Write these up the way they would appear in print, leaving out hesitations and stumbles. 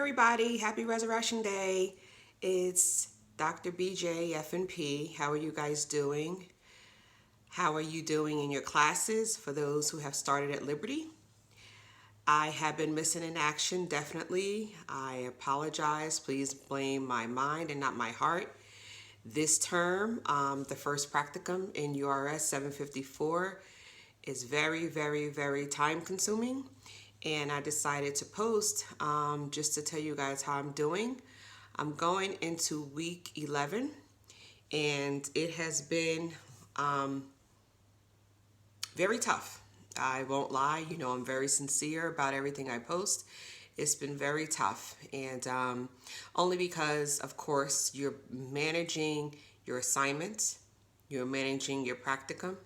everybody. Happy Resurrection Day. It's Dr. BJ F&P. How are you guys doing? How are you doing in your classes for those who have started at Liberty? I have been missing in action, definitely. I apologize. Please blame my mind and not my heart. This term, the first practicum in URS 754 is very, very, very time consuming. And I decided to post just to tell you guys how I'm doing. I'm going into week 11 and it has been very tough. I won't lie, I'm very sincere about everything I post. It's been very tough, and only because, of course, you're managing your assignments, you're managing your practicum,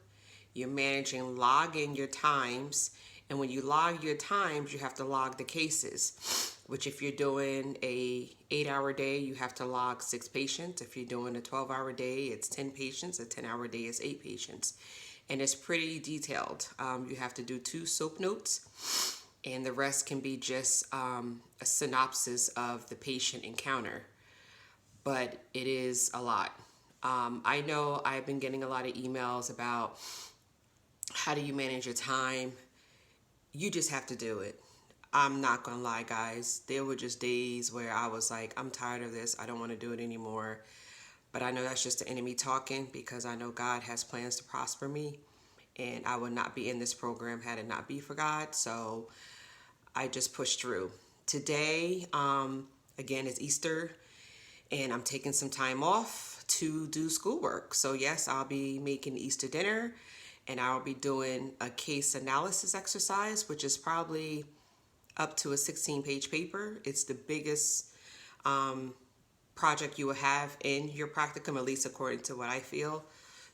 you're managing logging your times, and when you log your times, you have to log the cases, which if you're doing a 8-hour day, you have to log 6 patients. If you're doing a 12-hour day, it's 10 patients. A 10-hour day is 8 patients. And it's pretty detailed. You have to do 2 SOAP notes, and the rest can be just a synopsis of the patient encounter. But it is a lot. I know I've been getting a lot of emails about how do you manage your time. You just have to do it. I'm not gonna lie, guys. There were just days where I was like, I'm tired of this. I don't want to do it anymore. But I know that's just the enemy talking, because I know God has plans to prosper me, and I would not be in this program had it not be for God. So I just pushed through. Today, again, is Easter, and I'm taking some time off to do schoolwork. So yes, I'll be making Easter dinner, and I'll be doing a case analysis exercise, which is probably up to a 16-page paper. It's the biggest project you will have in your practicum, at least according to what I feel.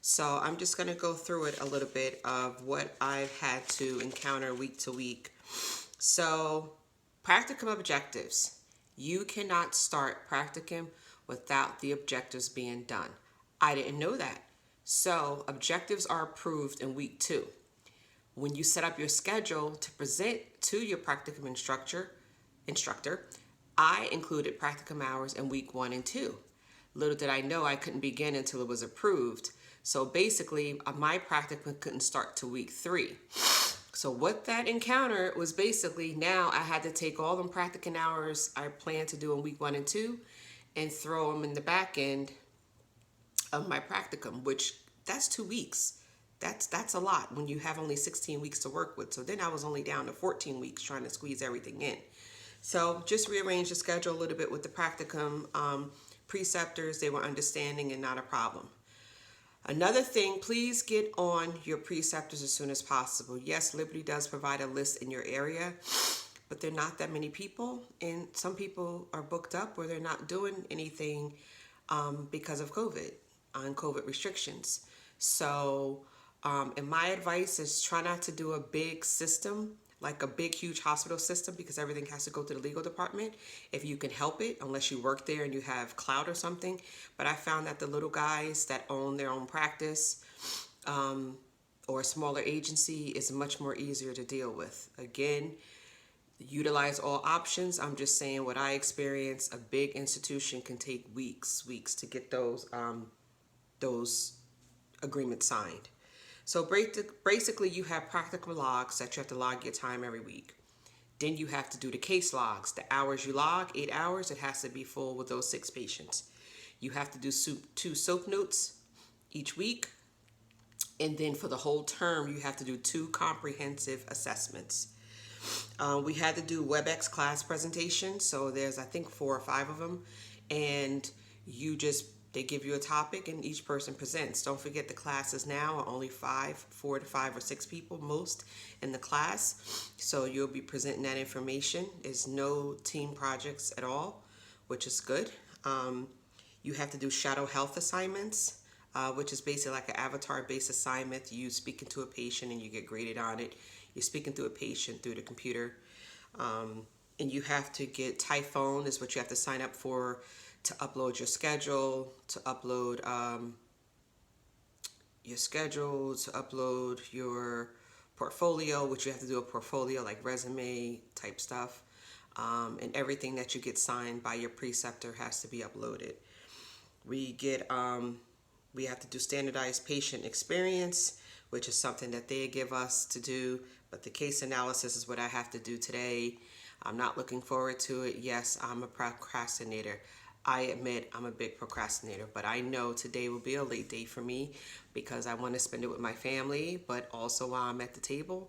So I'm just going to go through it a little bit of what I've had to encounter week to week. So practicum objectives. You cannot start practicum without the objectives being done. I didn't know that. So objectives are approved in week 2. When you set up your schedule to present to your practicum instructor, I included practicum hours in week 1 and 2. Little did I know I couldn't begin until it was approved. So basically, my practicum couldn't start till week 3. So what that encounter was, basically now I had to take all them practicum hours I planned to do in week 1 and 2 and throw them in the back end of my practicum, which that's 2 weeks. That's a lot when you have only 16 weeks to work with. So then I was only down to 14 weeks trying to squeeze everything in. So just rearrange the schedule a little bit with the practicum preceptors. They were understanding and not a problem. Another thing, please get on your preceptors as soon as possible. Yes, Liberty does provide a list in your area, but there are not that many people, and some people are booked up where they're not doing anything because of COVID and COVID restrictions. So, and my advice is try not to do a big system, like a big, huge hospital system, because everything has to go to the legal department if you can help it, unless you work there and you have clout or something. But I found that the little guys that own their own practice or a smaller agency is much more easier to deal with. Again, utilize all options. I'm just saying what I experienced. A big institution can take weeks to get those agreements signed. So basically you have practical logs that you have to log your time every week. Then you have to do the case logs. The hours you log, 8 hours, it has to be full with those 6 patients. You have to do 2 SOAP notes each week. And then for the whole term, you have to do 2 comprehensive assessments. We had to do WebEx class presentations. So there's, I think, 4 or 5 of them. And they give you a topic and each person presents. Don't forget the classes now are only 4 to 5 or 6 people most in the class. So you'll be presenting that information. There's no team projects at all, which is good. You have to do shadow health assignments, which is basically like an avatar-based assignment. You speaking to a patient and you get graded on it. You're speaking to a patient through the computer. And you have to get Typhone is what you have to sign up for, to upload your schedule, to upload your portfolio, which you have to do a portfolio like resume type stuff. And everything that you get signed by your preceptor has to be uploaded. We have to do standardized patient experience, which is something that they give us to do, but the case analysis is what I have to do today. I'm not looking forward to it. Yes, I'm a procrastinator. I admit I'm a big procrastinator, but I know today will be a late day for me because I want to spend it with my family, but also while I'm at the table,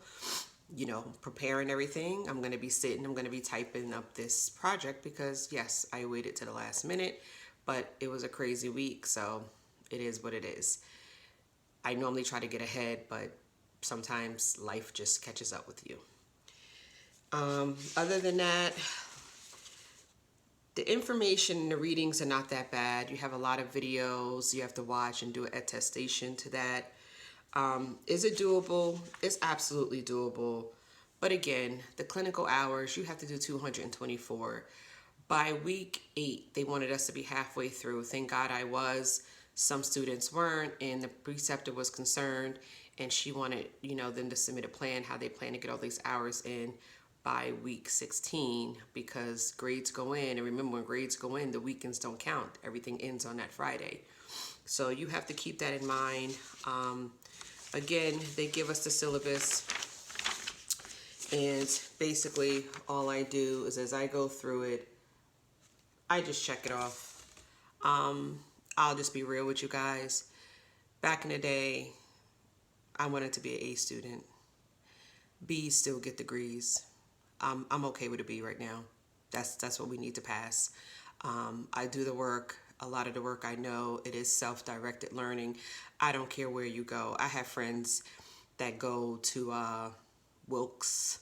preparing everything, I'm going to be sitting, I'm going to be typing up this project because yes, I waited to the last minute, but it was a crazy week, so it is what it is. I normally try to get ahead, but sometimes life just catches up with you. Other than that, the information and the readings are not that bad. You have a lot of videos you have to watch and do an attestation to that. Is it doable? It's absolutely doable. But again, the clinical hours, you have to do 224. By week 8, they wanted us to be halfway through. Thank God I was. Some students weren't, and the preceptor was concerned, and she wanted, them to submit a plan, how they plan to get all these hours in by week 16, because grades go in, and remember, when grades go in, the weekends don't count. Everything ends on that Friday. So you have to keep that in mind. Again, they give us the syllabus, and basically all I do is as I go through it, I just check it off. I'll just be real with you guys. Back in the day, I wanted to be an A student. B's still get degrees. I'm okay with a B right now. That's what we need to pass. I do the work. A lot of the work I know, it is self-directed learning. I don't care where you go. I have friends that go to Wilkes.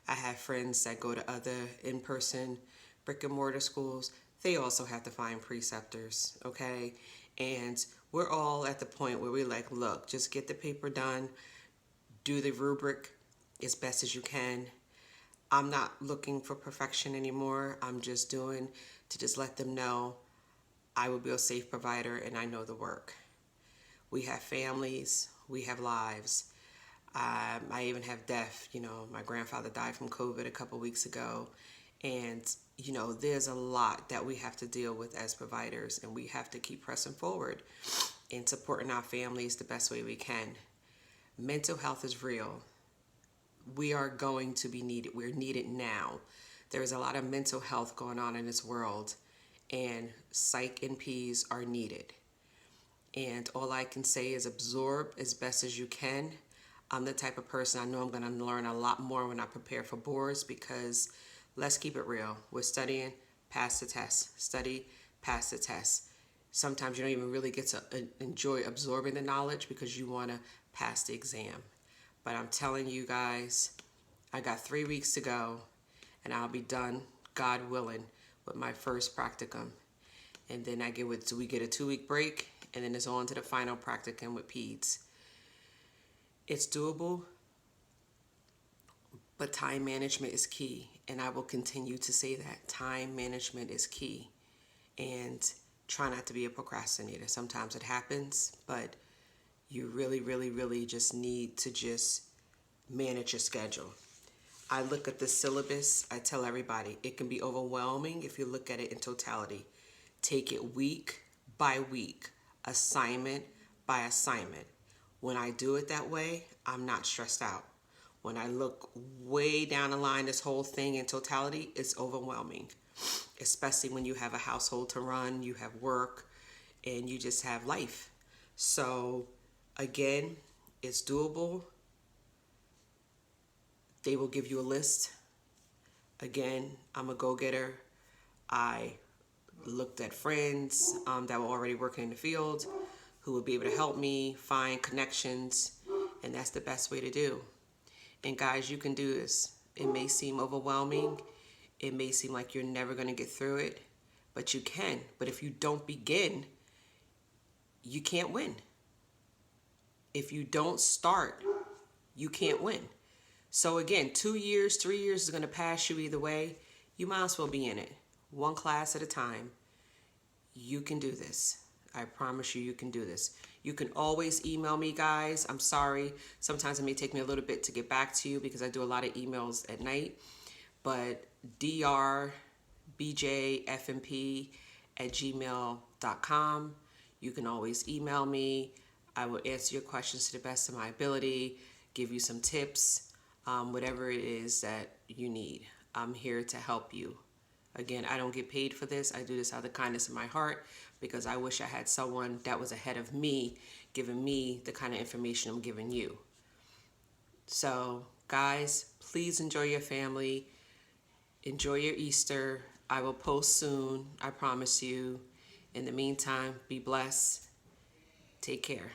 I have friends that go to other in-person brick and mortar schools. They also have to find preceptors, okay? And we're all at the point where we're like, look, just get the paper done, do the rubric as best as you can. I'm not looking for perfection anymore. I'm just doing to just let them know I will be a safe provider and I know the work. We have families, we have lives. I even have death. My grandfather died from COVID a couple weeks ago. And, there's a lot that we have to deal with as providers, and we have to keep pressing forward and supporting our families the best way we can. Mental health is real. We are going to be needed. We're needed now. There's a lot of mental health going on in this world, and psych NPs are needed. And all I can say is absorb as best as you can. I'm the type of person, I know I'm going to learn a lot more when I prepare for boards, because let's keep it real. We're studying, pass the test. Study, pass the test. Sometimes you don't even really get to enjoy absorbing the knowledge because you want to pass the exam. But I'm telling you guys, I got 3 weeks to go, and I'll be done, God willing, with my first practicum. And then we get a 2-week break, and then it's on to the final practicum with peds. It's doable, but time management is key, and I will continue to say that. Time management is key, and try not to be a procrastinator. Sometimes it happens, but you really, really, really just need to just manage your schedule. I look at the syllabus, I tell everybody, it can be overwhelming if you look at it in totality. Take it week by week, assignment by assignment. When I do it that way, I'm not stressed out. When I look way down the line, this whole thing in totality, it's overwhelming, especially when you have a household to run, you have work, and you just have life. So again, it's doable. They will give you a list. Again, I'm a go-getter. I looked at friends that were already working in the field who would be able to help me find connections, and that's the best way to do. And guys, you can do this. It may seem overwhelming. It may seem like you're never going to get through it, but you can. But if you don't begin, you can't win. If you don't start, you can't win. So again, 2 years, 3 years is going to pass you either way. You might as well be in it. One class at a time. You can do this. I promise you, you can do this. You can always email me, guys. I'm sorry. Sometimes it may take me a little bit to get back to you because I do a lot of emails at night. But drbjfmp@gmail.com. You can always email me. I will answer your questions to the best of my ability, give you some tips, whatever it is that you need. I'm here to help you. Again, I don't get paid for this. I do this out of the kindness of my heart because I wish I had someone that was ahead of me giving me the kind of information I'm giving you. So, guys, please enjoy your family. Enjoy your Easter. I will post soon. I promise you. In the meantime, be blessed. Take care.